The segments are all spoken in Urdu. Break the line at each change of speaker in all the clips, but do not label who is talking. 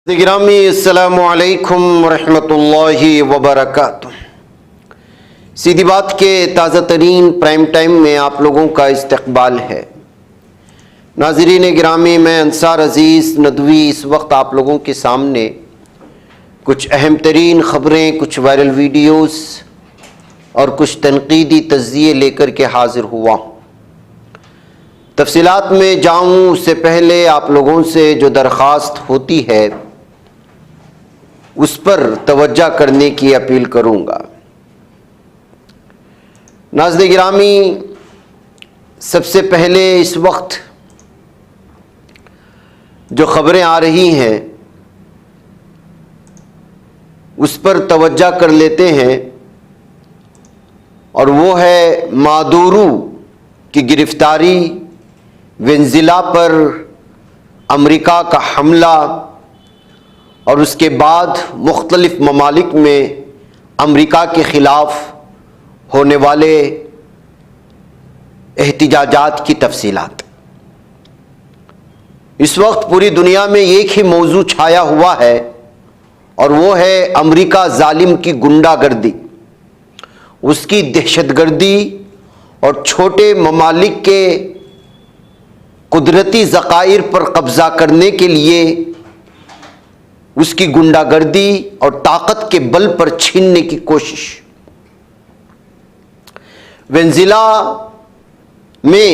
گرامی السلام علیکم ورحمۃ وبرکاتہ۔ سیدھی بات کے تازہ ترین پرائم ٹائم میں آپ لوگوں کا استقبال ہے۔ ناظرین گرامی، میں انصار عزیز ندوی اس وقت آپ لوگوں کے سامنے کچھ اہم ترین خبریں، کچھ وائرل ویڈیوز اور کچھ تنقیدی تجزیے لے کر کے حاضر ہوا ہوں۔ تفصیلات میں جاؤں اس سے پہلے آپ لوگوں سے جو درخواست ہوتی ہے اس پر توجہ کرنے کی اپیل کروں گا۔ ناظرین گرامی، سب سے پہلے اس وقت جو خبریں آ رہی ہیں اس پر توجہ کر لیتے ہیں، اور وہ ہے مادورو کی گرفتاری، وینزویلا پر امریکہ کا حملہ، اور اس کے بعد مختلف ممالک میں امریکہ کے خلاف ہونے والے احتجاجات کی تفصیلات۔ اس وقت پوری دنیا میں ایک ہی موضوع چھایا ہوا ہے، اور وہ ہے امریکہ ظالم کی گنڈا گردی، اس کی دہشت گردی اور چھوٹے ممالک کے قدرتی ذخائر پر قبضہ کرنے کے لیے اس کی گنڈا گردی اور طاقت کے بل پر چھیننے کی کوشش۔ وینزویلا میں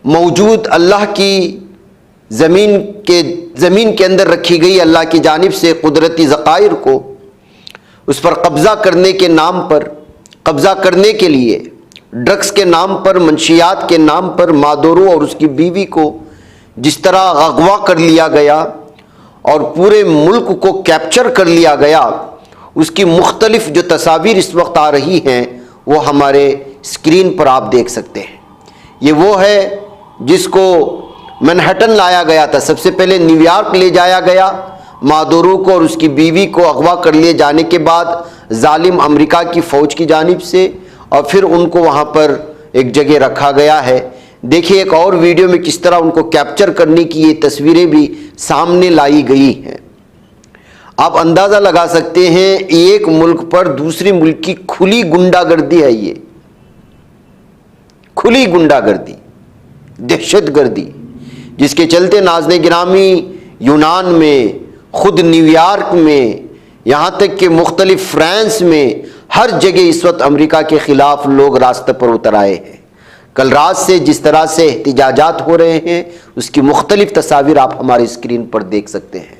موجود اللہ کی زمین کے اندر رکھی گئی اللہ کی جانب سے قدرتی ذخائر کو اس پر قبضہ کرنے کے نام پر، قبضہ کرنے کے لیے ڈرگس کے نام پر، منشیات کے نام پر مادورو اور اس کی بیوی کو جس طرح اغوا کر لیا گیا اور پورے ملک کو کیپچر کر لیا گیا، اس کی مختلف جو تصاویر اس وقت آ رہی ہیں وہ ہمارے اسکرین پر آپ دیکھ سکتے ہیں۔ یہ وہ ہے جس کو مینہٹن لایا گیا تھا، سب سے پہلے نیو یارک لے جایا گیا مادورو کو اور اس کی بیوی کو اغوا کر لیے جانے کے بعد ظالم امریکہ کی فوج کی جانب سے، اور پھر ان کو وہاں پر ایک جگہ رکھا گیا ہے۔ دیکھیے ایک اور ویڈیو میں کس طرح ان کو کیپچر کرنے کی یہ تصویریں بھی سامنے لائی گئی ہیں۔ آپ اندازہ لگا سکتے ہیں ایک ملک پر دوسری ملک کی کھلی گنڈا گردی ہے، یہ کھلی گنڈا گردی، دہشت گردی، جس کے چلتے ناظرین گرامی یونان میں، خود نیو یارک میں، یہاں تک کہ مختلف فرانس میں، ہر جگہ اس وقت امریکہ کے خلاف لوگ راستہ پر اتر آئے ہیں۔ کل رات سے جس طرح سے احتجاجات ہو رہے ہیں اس کی مختلف تصاویر آپ ہماری اسکرین پر دیکھ سکتے ہیں۔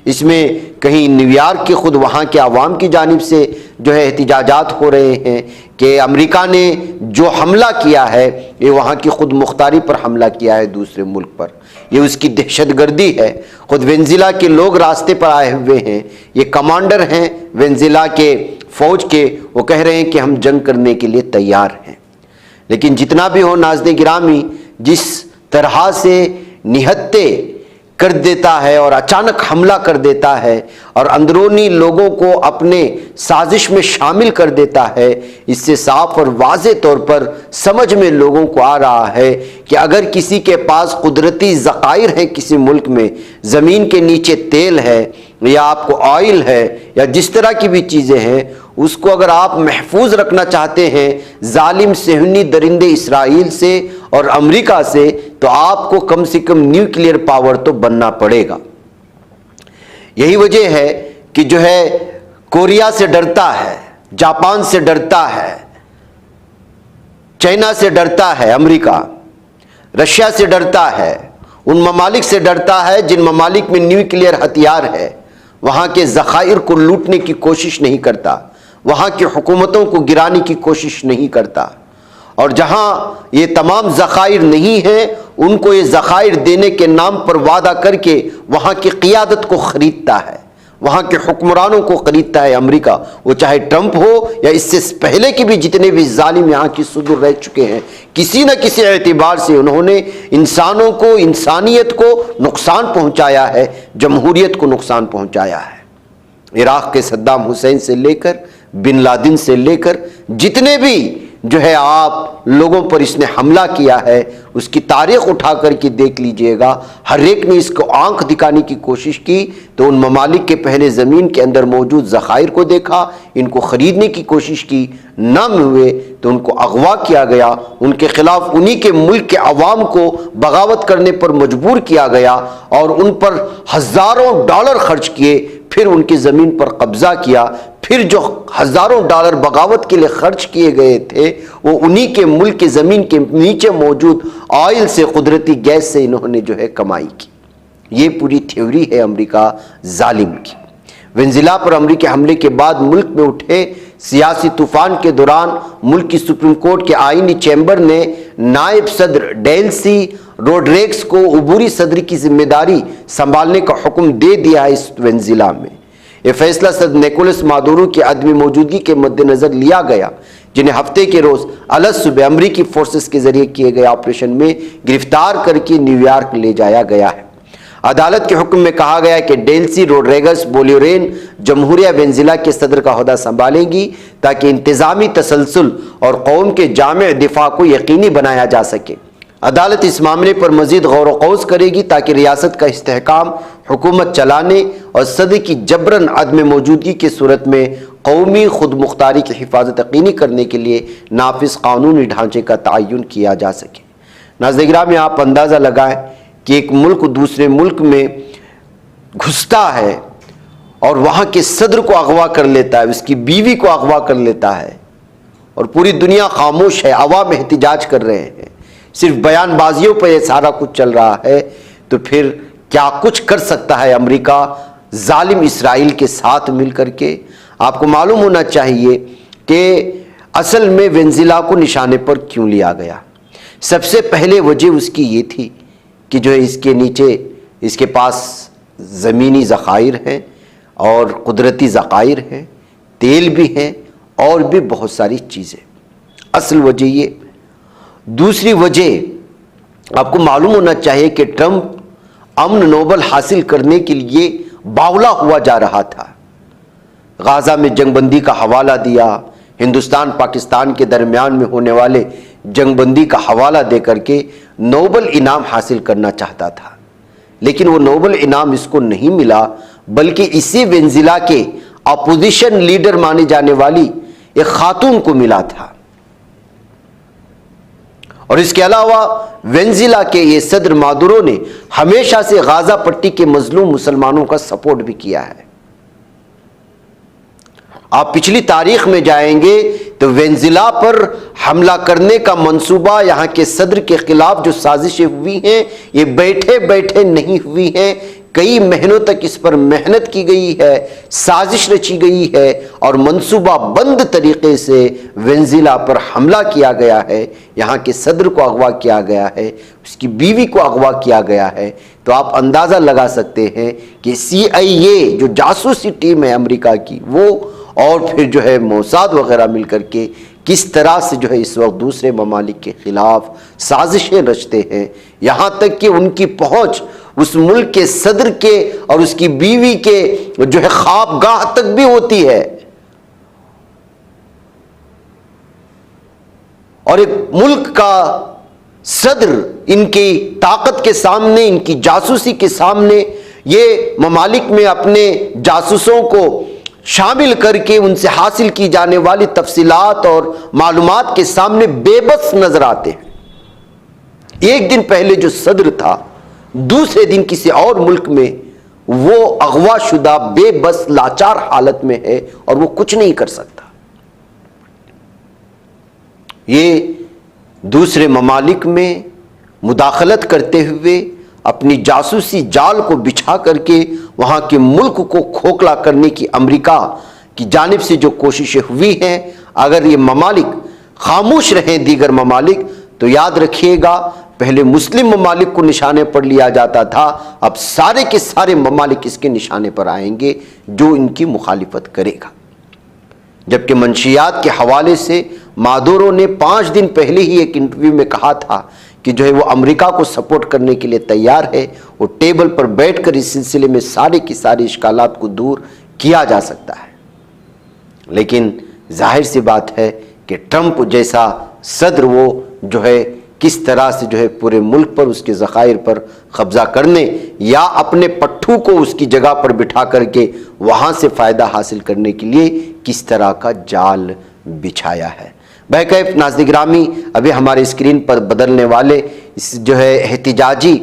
اس میں کہیں نیو یارک کی خود وہاں کے عوام کی جانب سے جو ہے احتجاجات ہو رہے ہیں کہ امریکہ نے جو حملہ کیا ہے یہ وہاں کی خود مختاری پر حملہ کیا ہے دوسرے ملک پر، یہ اس کی دہشت گردی ہے۔ خود وینزویلا کے لوگ راستے پر آئے ہوئے ہیں، یہ کمانڈر ہیں وینزویلا کے فوج کے، وہ کہہ رہے ہیں کہ ہم جنگ کرنے کے لیے تیار ہیں۔ لیکن جتنا بھی ہو ناظرین گرامی، جس طرح سے نہتے کر دیتا ہے اور اچانک حملہ کر دیتا ہے اور اندرونی لوگوں کو اپنے سازش میں شامل کر دیتا ہے، اس سے صاف اور واضح طور پر سمجھ میں لوگوں کو آ رہا ہے کہ اگر کسی کے پاس قدرتی ذخائر ہیں کسی ملک میں، زمین کے نیچے تیل ہے یا آپ کو آئل ہے یا جس طرح کی بھی چیزیں ہیں، اس کو اگر آپ محفوظ رکھنا چاہتے ہیں ظالم صہیونی درندے اسرائیل سے اور امریکہ سے، تو آپ کو کم سے کم نیوکلیئر پاور تو بننا پڑے گا۔ یہی وجہ ہے کہ جو ہے کوریا سے ڈرتا ہے، جاپان سے ڈرتا ہے، چائنا سے ڈرتا ہے امریکہ، رشیا سے ڈرتا ہے، ان ممالک سے ڈرتا ہے جن ممالک میں نیوکلیئر ہتھیار ہے، وہاں کے ذخائر کو لوٹنے کی کوشش نہیں کرتا، وہاں کی حکومتوں کو گرانے کی کوشش نہیں کرتا، اور جہاں یہ تمام ذخائر نہیں ہیں ان کو یہ ذخائر دینے کے نام پر وعدہ کر کے وہاں کی قیادت کو خریدتا ہے، وہاں کے حکمرانوں کو خریدتا ہے امریکہ، وہ چاہے ٹرمپ ہو یا اس سے پہلے کے بھی جتنے بھی ظالم یہاں کی صدر رہ چکے ہیں، کسی نہ کسی اعتبار سے انہوں نے انسانوں کو، انسانیت کو نقصان پہنچایا ہے، جمہوریت کو نقصان پہنچایا ہے۔ عراق کے صدام حسین سے لے کر، بن لادن سے لے کر جتنے بھی جو ہے آپ لوگوں پر اس نے حملہ کیا ہے اس کی تاریخ اٹھا کر کے دیکھ لیجئے گا. ہر ایک نے اس کو آنکھ دکھانے کی کوشش کی تو ان ممالک کے پہلے زمین کے اندر موجود ذخائر کو دیکھا, ان کو خریدنے کی کوشش کی, نہ ہوئے تو ان کو اغوا کیا گیا, ان کے خلاف انہی کے ملک کے عوام کو بغاوت کرنے پر مجبور کیا گیا اور ان پر ہزاروں ڈالر خرچ کیے, پھر ان کی زمین پر قبضہ کیا. پھر جو ہزاروں ڈالر بغاوت کے لیے خرچ کیے گئے تھے وہ انہی کے ملک کے زمین کے نیچے موجود آئل سے, قدرتی گیس سے انہوں نے جو ہے کمائی کی. یہ پوری تھیوری ہے امریکہ ظالم کی. وینزویلا پر امریکی حملے کے بعد ملک میں اٹھے سیاسی طوفان کے دوران ملک کی سپریم کورٹ کے آئینی چیمبر نے نائب صدر ڈیلسی روڈریگز کو عبوری صدر کی ذمہ داری سنبھالنے کا حکم دے دیا ہے اس وینزویلا میں. یہ فیصلہ صدر نیکولس مادورو کی عدم موجودگی کے مد نظر لیا گیا, جنہیں ہفتے کے روز الگ صبح امریکی فورسز کے ذریعے کیے گئے آپریشن میں گرفتار کر کے نیو یارک لے جایا گیا ہے. عدالت کے حکم میں کہا گیا کہ ڈیلسی روڈریگز بولیورین جمہوریہ وینزویلا کے صدر کا عہدہ سنبھالیں گی تاکہ انتظامی تسلسل اور قوم کے جامع دفاع کو یقینی بنایا جا سکے. عدالت اس معاملے پر مزید غور و خوض کرے گی تاکہ ریاست کا استحکام, حکومت چلانے اور صدر کی جبراً عدم موجودگی کی صورت میں قومی خود مختاری کی حفاظت یقینی کرنے کے لیے نافذ قانونی ڈھانچے کا تعین کیا جا سکے. ناظرین گرامی, آپ اندازہ لگائیں کہ ایک ملک دوسرے ملک میں گھستا ہے اور وہاں کے صدر کو اغوا کر لیتا ہے, اس کی بیوی کو اغوا کر لیتا ہے اور پوری دنیا خاموش ہے, عوام احتجاج کر رہے ہیں, صرف بیان بازیوں پہ یہ سارا کچھ چل رہا ہے. تو پھر کیا کچھ کر سکتا ہے امریکہ ظالم اسرائیل کے ساتھ مل کر کے. آپ کو معلوم ہونا چاہیے کہ اصل میں وینزویلا کو نشانے پر کیوں لیا گیا. سب سے پہلے وجہ اس کی یہ تھی کہ جو اس کے نیچے اس کے پاس زمینی ذخائر ہیں اور قدرتی ذخائر ہیں, تیل بھی ہیں اور بھی بہت ساری چیزیں. اصل وجہ یہ. دوسری وجہ آپ کو معلوم ہونا چاہیے کہ ٹرمپ امن نوبل حاصل کرنے کے لیے باولا ہوا جا رہا تھا. غزہ میں جنگ بندی کا حوالہ دیا, ہندوستان پاکستان کے درمیان میں ہونے والے جنگ بندی کا حوالہ دے کر کے نوبل انعام حاصل کرنا چاہتا تھا. لیکن وہ نوبل انعام اس کو نہیں ملا, بلکہ اسی وینزویلا کے اپوزیشن لیڈر مانے جانے والی ایک خاتون کو ملا تھا. اور اس کے علاوہ وینزویلا کے یہ صدر مادورو نے ہمیشہ سے غزہ پٹی کے مظلوم مسلمانوں کا سپورٹ بھی کیا ہے. آپ پچھلی تاریخ میں جائیں گے تو وینزویلا پر حملہ کرنے کا منصوبہ, یہاں کے صدر کے خلاف جو سازشیں ہوئی ہیں یہ بیٹھے بیٹھے نہیں ہوئی ہیں. کئی مہینوں تک اس پر محنت کی گئی ہے, سازش رچی گئی ہے اور منصوبہ بند طریقے سے وینزویلا پر حملہ کیا گیا ہے. یہاں کے صدر کو اغوا کیا گیا ہے, اس کی بیوی کو اغوا کیا گیا ہے. تو آپ اندازہ لگا سکتے ہیں کہ CIA جو جاسوسی ٹیم ہے امریکہ کی, وہ اور پھر جو ہے موساد وغیرہ مل کر کے کس طرح سے جو ہے اس وقت دوسرے ممالک کے خلاف سازشیں رچتے ہیں. یہاں تک کہ ان کی پہنچ اس ملک کے صدر کے اور اس کی بیوی کے جو ہے خوابگاہ تک بھی ہوتی ہے. اور ایک ملک کا صدر ان کی طاقت کے سامنے, ان کی جاسوسی کے سامنے, یہ ممالک میں اپنے جاسوسوں کو شامل کر کے ان سے حاصل کی جانے والی تفصیلات اور معلومات کے سامنے بے بس نظر آتے ہیں. ایک دن پہلے جو صدر تھا, دوسرے دن کسی اور ملک میں وہ اغوا شدہ بے بس لاچار حالت میں ہے اور وہ کچھ نہیں کر سکتا. یہ دوسرے ممالک میں مداخلت کرتے ہوئے اپنی جاسوسی جال کو بچھا کر کے وہاں کے ملک کو کھوکھلا کرنے کی امریکہ کی جانب سے جو کوششیں ہوئی ہیں, اگر یہ ممالک خاموش رہیں دیگر ممالک, تو یاد رکھیے گا پہلے مسلم ممالک کو نشانے پر لیا جاتا تھا, اب سارے کے سارے ممالک اس کے نشانے پر آئیں گے جو ان کی مخالفت کرے گا. جبکہ منشیات کے حوالے سے مادورو نے 5 دن پہلے ہی ایک انٹرویو میں کہا تھا کہ جو ہے وہ امریکہ کو سپورٹ کرنے کے لیے تیار ہے, وہ ٹیبل پر بیٹھ کر اس سلسلے میں سارے کی ساری اشکالات کو دور کیا جا سکتا ہے. لیکن ظاہر سی بات ہے کہ ٹرمپ جیسا صدر وہ جو ہے کس طرح سے جو ہے پورے ملک پر اس کے ذخائر پر قبضہ کرنے یا اپنے پٹھوں کو اس کی جگہ پر بٹھا کر کے وہاں سے فائدہ حاصل کرنے کے لیے کس طرح کا جال بچھایا ہے۔ بہرکیف ناظرین گرامی، ابھی ہمارے اسکرین پر بدلنے والے اس جو ہے احتجاجی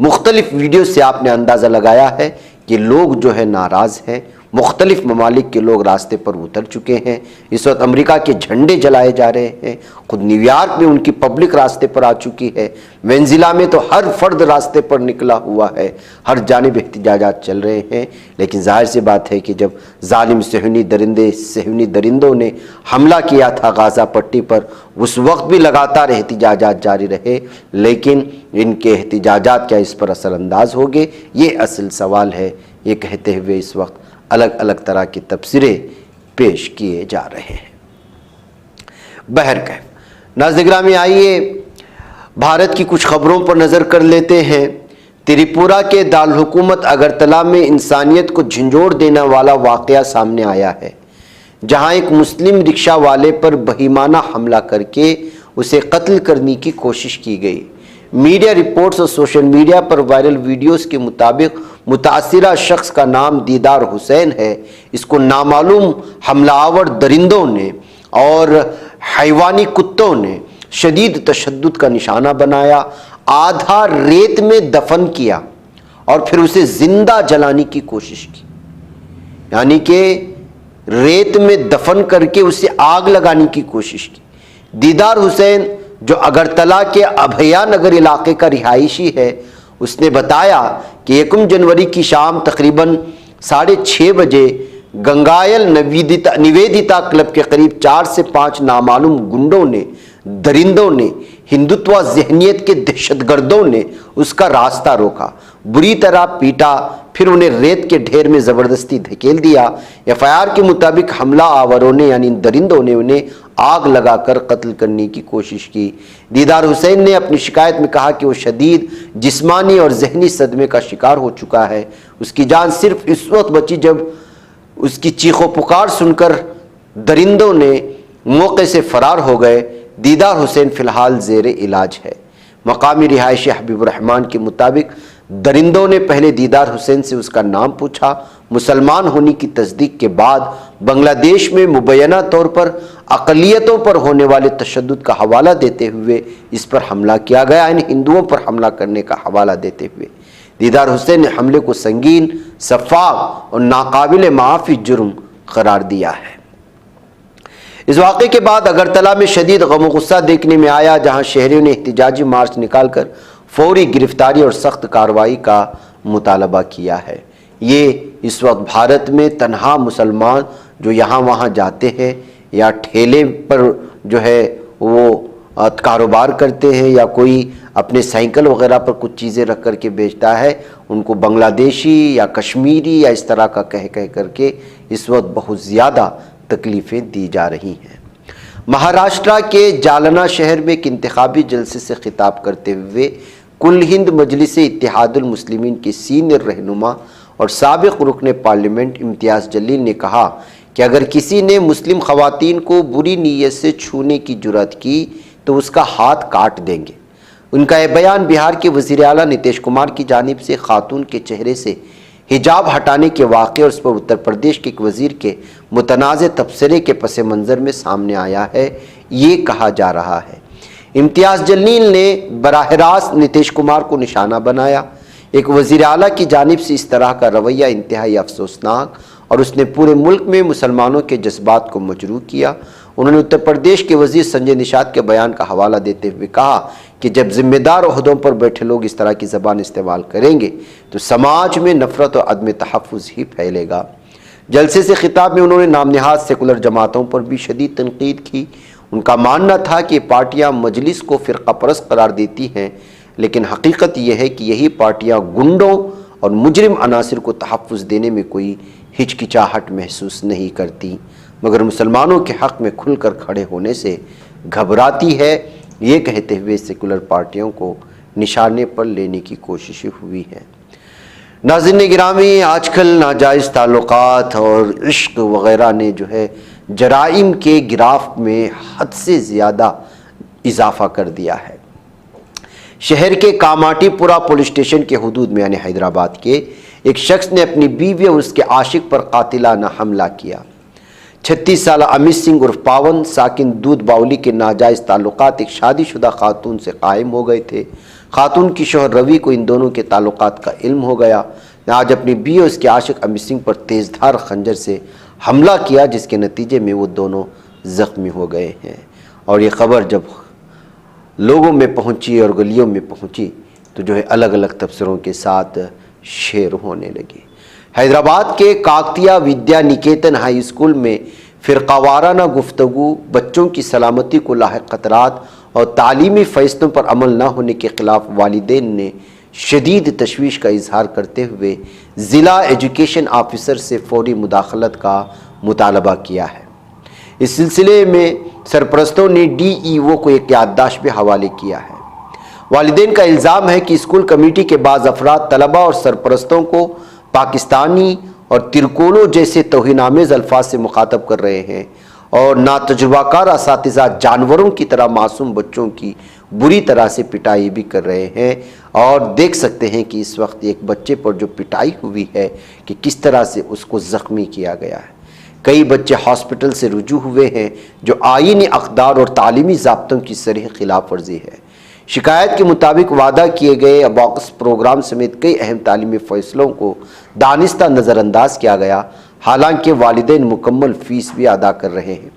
مختلف ویڈیو سے آپ نے اندازہ لگایا ہے کہ لوگ جو ہے ناراض ہیں، مختلف ممالک کے لوگ راستے پر اتر چکے ہیں۔ اس وقت امریکہ کے جھنڈے جلائے جا رہے ہیں، خود نیو یارک میں ان کی پبلک راستے پر آ چکی ہے، وینزویلا میں تو ہر فرد راستے پر نکلا ہوا ہے، ہر جانب احتجاجات چل رہے ہیں۔ لیکن ظاہر سی بات ہے کہ جب ظالم صہیونی درندوں نے حملہ کیا تھا غازہ پٹی پر، اس وقت بھی لگاتار احتجاجات جاری رہے، لیکن ان کے احتجاجات کیا اس پر اثر انداز ہوگے؟ یہ اصل سوال ہے۔ یہ کہتے ہوئے اس وقت الگ الگ طرح کے تبصرے پیش کیے جا رہے ہیں۔ بہرکیف ناظرین گرامی، آئیے بھارت کی کچھ خبروں پر نظر کر لیتے ہیں۔ تریپورہ کے دارالحکومت اگرتلہ میں انسانیت کو جھنجھوڑ دینے والا واقعہ سامنے آیا ہے، جہاں ایک مسلم رکشہ والے پر بہیمانہ حملہ کر کے اسے قتل کرنے کی کوشش کی گئی۔ میڈیا رپورٹس اور سوشل میڈیا پر وائرل ویڈیوز کے مطابق متاثرہ شخص کا نام دیدار حسین ہے۔ اس کو نامعلوم حملہ آور درندوں نے اور حیوانی کتوں نے شدید تشدد کا نشانہ بنایا، آدھا ریت میں دفن کیا اور پھر اسے زندہ جلانے کی کوشش کی، یعنی کہ ریت میں دفن کر کے اسے آگ لگانے کی کوشش کی۔ دیدار حسین جو اگرتلہ کے ابھیا نگر علاقے کا رہائشی ہے، اس نے بتایا کہ 1 جنوری کی شام تقریباً 6:30 بجے گنگائل نویدتا کلب کے قریب 4 سے 5 نامعلوم گنڈوں نے، درندوں نے، ہندوتوا ذہنیت کے دہشت گردوں نے اس کا راستہ روکا، بری طرح پیٹا، پھر انہیں ریت کے ڈھیر میں زبردستی دھکیل دیا۔ FIR کے مطابق حملہ آوروں نے یعنی درندوں نے انہیں آگ لگا کر قتل کرنے کی کوشش کی۔ دیدار حسین نے اپنی شکایت میں کہا کہ وہ شدید جسمانی اور ذہنی صدمے کا شکار ہو چکا ہے۔ اس کی جان صرف اس وقت بچی جب اس کی چیخ و پکار سن کر درندوں نے موقع سے فرار ہو گئے۔ دیدار حسین فی الحال زیر علاج ہے۔ مقامی رہائشی حبیب الرحمان کے مطابق درندوں نے پہلے دیدار حسین سے اس کا نام پوچھا۔ مسلمان ہونے کی تصدیق کے بعد بنگلہ دیش میں مبینہ طور پر اقلیتوں پر ہونے والے تشدد کا حوالہ دیتے ہوئے اس پر حملہ کیا گیا، یعنی ہندوؤں پر حملہ کرنے کا حوالہ دیتے ہوئے دیدار حسین نے حملے کو سنگین، سفاق اور ناقابل معافی جرم قرار دیا ہے۔ اس واقعے کے بعد اگرتلہ میں شدید غم و غصہ دیکھنے میں آیا، جہاں شہریوں نے احتجاجی مارچ نکال کر فوری گرفتاری اور سخت کارروائی کا مطالبہ کیا ہے۔ یہ اس وقت بھارت میں تنہا مسلمان جو یہاں وہاں جاتے ہیں یا ٹھیلے پر جو ہے وہ کاروبار کرتے ہیں یا کوئی اپنے سائیکل وغیرہ پر کچھ چیزیں رکھ کر کے بیچتا ہے، ان کو بنگلہ دیشی یا کشمیری یا اس طرح کا کہہ کر کے اس وقت بہت زیادہ تکلیفیں دی جا رہی ہیں۔ مہاراشٹرا کے جالنا شہر میں ایک انتخابی جلسے سے خطاب کرتے ہوئے کل ہند مجلس اتحاد المسلمین کے سینئر رہنما اور سابق رکن پارلیمنٹ امتیاز جلیل نے کہا کہ اگر کسی نے مسلم خواتین کو بری نیت سے چھونے کی جرات کی تو اس کا ہاتھ کاٹ دیں گے۔ ان کا یہ بیان بہار کے وزیر اعلیٰ نتیش کمار کی جانب سے خاتون کے چہرے سے حجاب ہٹانے کے واقعے اور اس پر اتر پردیش کے ایک وزیر کے متنازع تبصرے کے پس منظر میں سامنے آیا ہے۔ یہ کہا جا رہا ہے امتیاز جلیل نے براہ راست نتیش کمار کو نشانہ بنایا۔ ایک وزیر اعلیٰ کی جانب سے اس طرح کا رویہ انتہائی افسوسناک اور اس نے پورے ملک میں مسلمانوں کے جذبات کو مجروح کیا۔ انہوں نے اتر پردیش کے وزیر سنجے نشاد کے بیان کا حوالہ دیتے ہوئے کہا کہ جب ذمہ دار عہدوں پر بیٹھے لوگ اس طرح کی زبان استعمال کریں گے تو سماج میں نفرت اور عدم تحفظ ہی پھیلے گا۔ جلسے سے خطاب میں انہوں نے نام نہاد سیکولر جماعتوں پر بھی شدید تنقید کی۔ ان کا ماننا تھا کہ پارٹیاں مجلس کو فرقہ پرست قرار دیتی ہیں، لیکن حقیقت یہ ہے کہ یہی پارٹیاں گنڈوں اور مجرم عناصر کو تحفظ دینے میں کوئی ہچکچاہٹ محسوس نہیں کرتی، مگر مسلمانوں کے حق میں کھل کر کھڑے ہونے سے گھبراتی ہے۔ یہ کہتے ہوئے سیکولر پارٹیوں کو نشانے پر لینے کی کوششیں ہوئی ہیں۔ ناظرین گرامی، آج کل ناجائز تعلقات اور عشق وغیرہ نے جو ہے جرائم کے گراف میں حد سے زیادہ اضافہ کر دیا ہے۔ شہر کے کاماٹی پورہ پولیس اسٹیشن کے حدود میں یعنی حیدرآباد کے ایک شخص نے اپنی بیوی اور اس کے عاشق پر قاتلانہ حملہ کیا۔ 36 سالہ امیت سنگھ عرف پاون ساکن دودھ باولی کے ناجائز تعلقات ایک شادی شدہ خاتون سے قائم ہو گئے تھے۔ خاتون کی شوہر روی کو ان دونوں کے تعلقات کا علم ہو گیا۔ آج اپنی بیوی اور اس کے عاشق امیت سنگھ پر تیز دھار خنجر سے حملہ کیا، جس کے نتیجے میں وہ دونوں زخمی ہو گئے ہیں۔ اور یہ خبر جب لوگوں میں پہنچی اور گلیوں میں پہنچی تو جو ہے الگ الگ تبصروں کے ساتھ شیئر ہونے لگی۔ حیدرآباد کے کاکتیہ ودیا نکیتن ہائی اسکول میں فرقہ وارانہ گفتگو، بچوں کی سلامتی کو لاحق خطرات اور تعلیمی فیصلوں پر عمل نہ ہونے کے خلاف والدین نے شدید تشویش کا اظہار کرتے ہوئے ضلع ایجوکیشن آفیسر سے فوری مداخلت کا مطالبہ کیا ہے۔ اس سلسلے میں سرپرستوں نے ڈی ای او کو ایک یادداشت بھی حوالے کیا ہے۔ والدین کا الزام ہے کہ اسکول کمیٹی کے بعض افراد طلباء اور سرپرستوں کو پاکستانی اور ترکولو جیسے توہین آمیز الفاظ سے مخاطب کر رہے ہیں اور ناتجربہ کار اساتذہ جانوروں کی طرح معصوم بچوں کی بری طرح سے پٹائی بھی کر رہے ہیں۔ اور دیکھ سکتے ہیں کہ اس وقت ایک بچے پر جو پٹائی ہوئی ہے کہ کس طرح سے اس کو زخمی کیا گیا ہے۔ کئی بچے ہاسپٹل سے رجوع ہوئے ہیں جو آئینی اقدار اور تعلیمی ضابطوں کی صریح خلاف ورزی ہے۔ شکایت کے مطابق وعدہ کیے گئے اباکس پروگرام سمیت کئی اہم تعلیمی فیصلوں کو دانستہ نظر انداز کیا گیا، حالانکہ والدین مکمل فیس بھی ادا کر رہے ہیں۔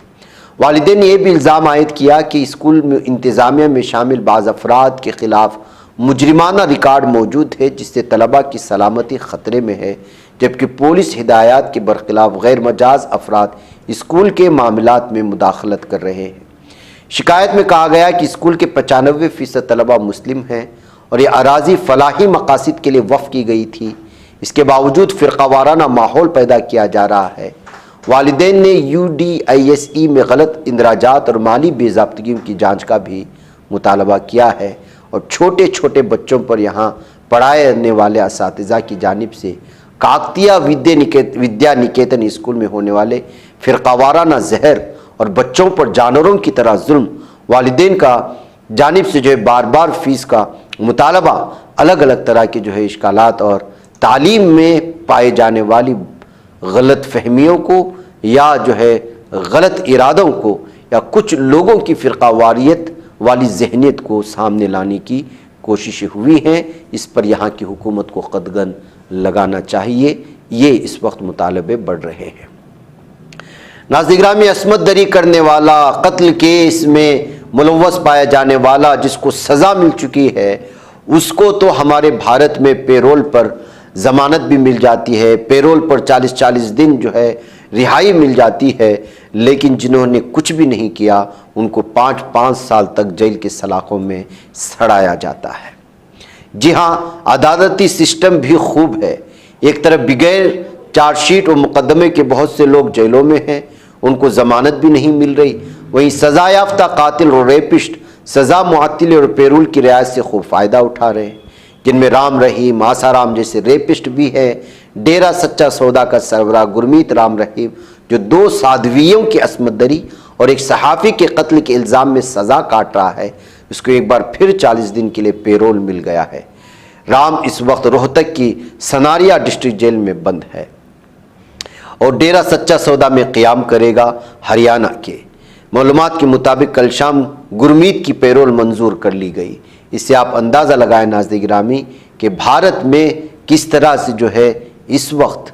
والدین نے یہ بھی الزام عائد کیا کہ اسکول میں انتظامیہ میں شامل بعض افراد کے خلاف مجرمانہ ریکارڈ موجود ہے، جس سے طلباء کی سلامتی خطرے میں ہے، جبکہ پولیس ہدایات کے برخلاف غیر مجاز افراد اسکول کے معاملات میں مداخلت کر رہے ہیں۔ شکایت میں کہا گیا کہ اسکول کے 95% طلباء مسلم ہیں اور یہ اراضی فلاحی مقاصد کے لیے وقف کی گئی تھی۔ اس کے باوجود فرقہ وارانہ ماحول پیدا کیا جا رہا ہے۔ والدین نے UDISE میں غلط اندراجات اور مالی بے ضابطگیوں کی جانچ کا بھی مطالبہ کیا ہے اور چھوٹے چھوٹے بچوں پر یہاں پڑھانے والے اساتذہ کی جانب سے کاکتیہ ودیا نکیتن اسکول میں ہونے والے فرقہ وارانہ زہر اور بچوں پر جانوروں کی طرح ظلم، والدین کا جانب سے جو ہے بار بار فیس کا مطالبہ، الگ الگ طرح کے جو ہے اشکالات اور تعلیم میں پائے جانے والی غلط فہمیوں کو یا جو ہے غلط ارادوں کو یا کچھ لوگوں کی فرقہ واریت والی ذہنیت کو سامنے لانے کی کوششیں ہوئی ہیں۔ اس پر یہاں کی حکومت کو قدغن لگانا چاہیے۔ یہ اس وقت مطالبے بڑھ رہے ہیں۔ ناظرین گرامی، عصمت دری کرنے والا، قتل کیس میں ملوث پایا جانے والا جس کو سزا مل چکی ہے، اس کو تو ہمارے بھارت میں پیرول پر ضمانت بھی مل جاتی ہے، پیرول پر 40 دن جو ہے رہائی مل جاتی ہے، لیکن جنہوں نے کچھ بھی نہیں کیا ان کو 5 سال تک جیل کے سلاخوں میں سڑایا جاتا ہے۔ جی ہاں، عدالتی سسٹم بھی خوب ہے۔ ایک طرف بغیر چارج شیٹ اور مقدمے کے بہت سے لوگ جیلوں میں ہیں، ان کو ضمانت بھی نہیں مل رہی، وہیں سزا یافتہ قاتل اور ریپسٹ سزا معطلی اور پیرول کی رعایت سے خوب فائدہ اٹھا رہے ہیں، جن میں رام رحیم، آسارام جیسے ریپسٹ بھی ہے۔ ڈیرا سچا سودا کا سربراہ گرمیت رام رحیم، جو 2 سادھویوں کی عصمت دری اور ایک صحافی کے قتل کے الزام میں سزا کاٹ رہا ہے، اس کو ایک بار پھر 40 دن کے لیے پیرول مل گیا ہے۔ رام اس وقت روہتک کی سناریا ڈسٹرکٹ جیل میں بند ہے اور ڈیرا سچا سودا میں قیام کرے گا۔ ہریانہ کے معلومات کے مطابق کل شام گرمیت کی پیرول منظور کر لی گئی۔ اس سے آپ اندازہ لگائیں ناظرین گرامی کہ بھارت میں کس طرح سے جو ہے اس وقت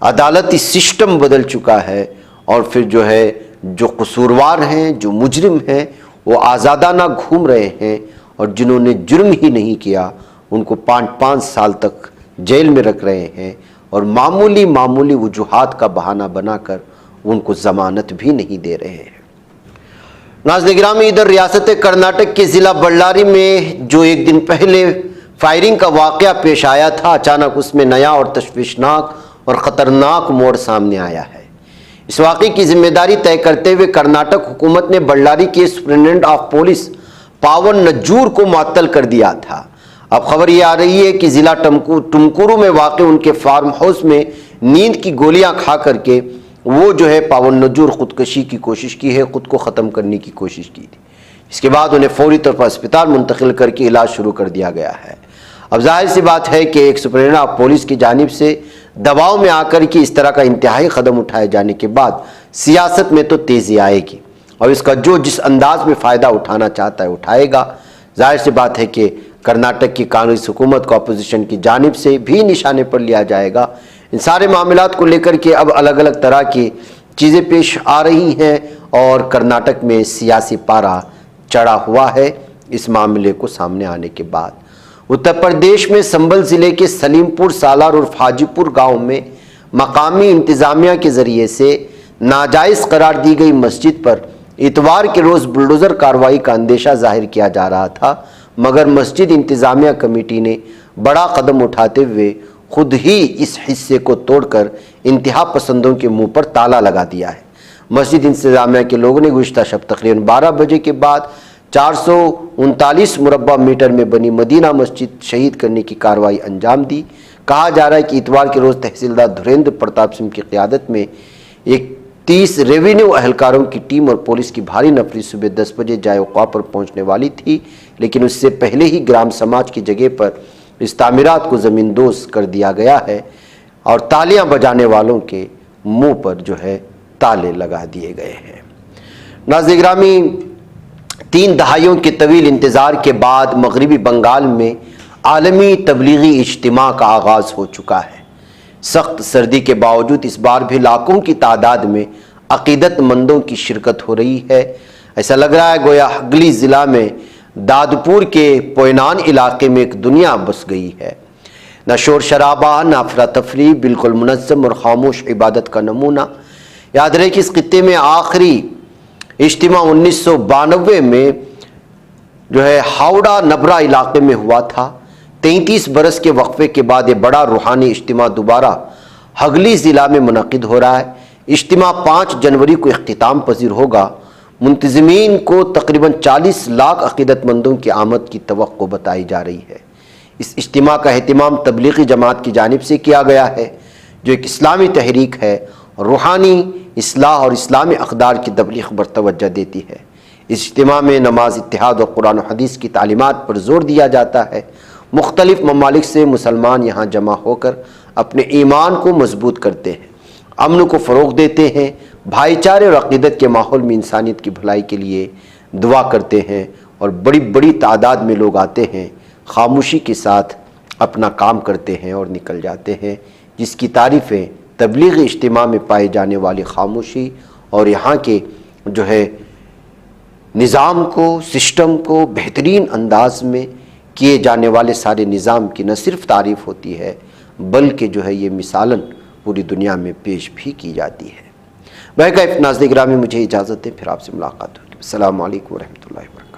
عدالتی سسٹم بدل چکا ہے، اور پھر جو ہے جو قصوروار ہیں، جو مجرم ہیں، وہ آزادانہ گھوم رہے ہیں، اور جنہوں نے جرم ہی نہیں کیا ان کو 5 سال تک جیل میں رکھ رہے ہیں، اور معمولی وجوہات کا بہانہ بنا کر ان کو ضمانت بھی نہیں دے رہے ہیں۔ ناظرین گرامی، ادھر ریاست کرناٹک کے ضلع بಳ್ಳاری میں جو ایک دن پہلے فائرنگ کا واقعہ پیش آیا تھا، اچانک اس میں نیا اور تشویشناک اور خطرناک موڑ سامنے آیا ہے۔ اس واقعے کی ذمہ داری طے کرتے ہوئے کرناٹک حکومت نے بಳ್ಳاری کے سپرنٹینڈنٹ آف پولیس پاون نجور کو معطل کر دیا تھا۔ اب خبر یہ آ رہی ہے کہ ضلع ٹمکورو میں واقع ان کے فارم ہاؤس میں نیند کی گولیاں کھا کر کے وہ جو ہے پاون نجور خودکشی کی کوشش کی ہے، خود کو ختم کرنے کی کوشش کی تھی۔ اس کے بعد انہیں فوری طور پر اسپتال منتقل کر کے علاج شروع کر دیا گیا ہے۔ اب ظاہر سی بات ہے کہ ایک سپرینہ پولیس کی جانب سے دباؤ میں آ کر کے اس طرح کا انتہائی قدم اٹھائے جانے کے بعد سیاست میں تو تیزی آئے گی، اور اس کا جو جس انداز میں فائدہ اٹھانا چاہتا ہے اٹھائے گا۔ ظاہر سی بات ہے کہ کرناٹک کی کانگریس حکومت کو اپوزیشن کی جانب سے بھی نشانے پر لیا جائے گا۔ ان سارے معاملات کو لے کر کے اب الگ الگ طرح کی چیزیں پیش آ رہی ہیں، اور کرناٹک میں سیاسی پارا چڑھا ہوا ہے اس معاملے کو سامنے آنے کے بعد۔ اتر پردیش میں سنبھل ضلع کے سلیم پور، سالار اور حاجی پور گاؤں میں مقامی انتظامیہ کے ذریعے سے ناجائز قرار دی گئی مسجد پر اتوار کے روز بلڈوزر کارروائی کا اندیشہ ظاہر کیا جا رہا تھا، مگر مسجد انتظامیہ کمیٹی نے بڑا قدم اٹھاتے ہوئے خود ہی اس حصے کو توڑ کر انتہا پسندوں کے منہ پر تالا لگا دیا ہے۔ مسجد انتظامیہ کے لوگوں نے گزشتہ شب تقریباً 12 بجے کے بعد 439 مربع میٹر میں بنی مدینہ مسجد شہید کرنے کی کارروائی انجام دی۔ کہا جا رہا ہے کہ اتوار کے روز تحصیلدار دھریندر پرتاپ سنگھ کی قیادت میں 31 ریونیو اہلکاروں کی ٹیم اور پولیس کی بھاری نفری صبح 10 بجے جائے وقوع پر پہنچنے والی تھی، لیکن اس سے پہلے ہی گرام سماج کی جگہ پر اس تعمیرات کو زمین دوز کر دیا گیا ہے، اور تالیاں بجانے والوں کے منہ پر جو ہے تالے لگا دیے گئے ہیں۔ ناظرین گرامی، 3 دہائیوں کے طویل انتظار کے بعد مغربی بنگال میں عالمی تبلیغی اجتماع کا آغاز ہو چکا ہے۔ سخت سردی کے باوجود اس بار بھی لاکھوں کی تعداد میں عقیدت مندوں کی شرکت ہو رہی ہے۔ ایسا لگ رہا ہے گویا ہگلی ضلع میں دادپور کے پوینان علاقے میں ایک دنیا بس گئی ہے۔ نہ شور شرابہ، نہ افراتفری، بالکل منظم اور خاموش عبادت کا نمونہ۔ یاد رہے کہ اس خطے میں آخری اجتماع 1992 میں جو ہے ہاوڑا نبرا علاقے میں ہوا تھا۔ 33 برس کے وقفے کے بعد یہ بڑا روحانی اجتماع دوبارہ ہگلی ضلع میں منعقد ہو رہا ہے۔ اجتماع 5 جنوری کو اختتام پذیر ہوگا۔ منتظمین کو تقریباً 40 لاکھ عقیدت مندوں کی آمد کی توقع بتائی جا رہی ہے۔ اس اجتماع کا اہتمام تبلیغی جماعت کی جانب سے کیا گیا ہے، جو ایک اسلامی تحریک ہے، روحانی اصلاح اور اسلامی اقدار کی تبلیغ پر توجہ دیتی ہے۔ اس اجتماع میں نماز، اتحاد اور قرآن و حدیث کی تعلیمات پر زور دیا جاتا ہے۔ مختلف ممالک سے مسلمان یہاں جمع ہو کر اپنے ایمان کو مضبوط کرتے ہیں، امن کو فروغ دیتے ہیں، بھائی چارے اور عقیدت کے ماحول میں انسانیت کی بھلائی کے لیے دعا کرتے ہیں، اور بڑی بڑی تعداد میں لوگ آتے ہیں، خاموشی کے ساتھ اپنا کام کرتے ہیں اور نکل جاتے ہیں، جس کی تعریفیں تبلیغی اجتماع میں پائی جانے والی خاموشی اور یہاں کے جو ہے نظام کو، سسٹم کو بہترین انداز میں کیے جانے والے سارے نظام کی نہ صرف تعریف ہوتی ہے، بلکہ جو ہے یہ مثالاً پوری دنیا میں پیش بھی کی جاتی ہے۔ بہرکیف ناظرین گرامی، مجھے اجازت دیں، پھر آپ سے ملاقات ہوگی۔ السلام علیکم ورحمۃ اللہ وبرکاتہ۔